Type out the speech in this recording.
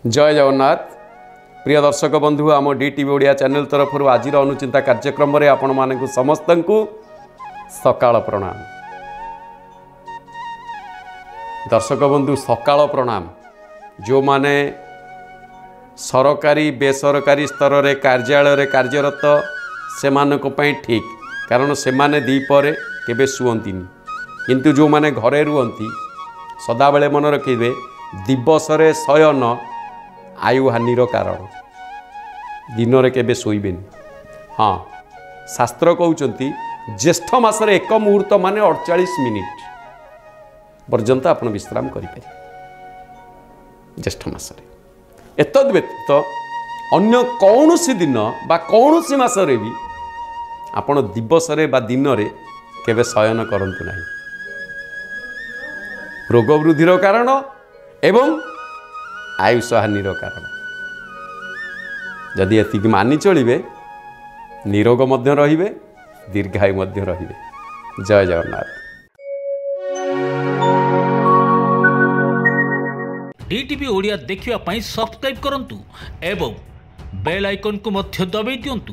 जय जगन्नाथ प्रिय दर्शक बंधु आम DTV ओडिया चैनल तरफ आज अनुचिंता कार्यक्रम में आपण मानक समस्त को सकाळ प्रणाम। दर्शक बंधु सकाळ प्रणाम जो माने सरकारी बेसरकारी स्तर रे कार्यालय रे कार्यरत से मानक पई ठीक कारण से माने दीपरे केबे सुवंतिनी किंतु जो माने घरे रुहंती सदा बेले मन रखिबे दिवस रे शयन आयु हानिर कारण दिन में केबे शोइबेनी। हाँ शास्त्र कहउचंती ज्येष्ठ मासरे एक मुहूर्त माने 48 मिनिट पर्यंत आपण विश्राम करें ज्येष्ठ मासरे। एतद व्यतीत अन्य कौन सी दिन बा कौन सी मासरे भी आपण दिवस रे बा दिन रे केबे शयन करंतु नाही। रोग वृद्धिर कारण एवं आयुष हानिर कारण जदि एति मानि चलिबे निरोग मध्य रहिबे दीर्घायु मध्य रहिबे। जय जगन्नाथ। DTV ओडिया देखिवा पई सब्सक्राइब करंतु एवं बेल आइकन को मध्य दबाई दियंतु।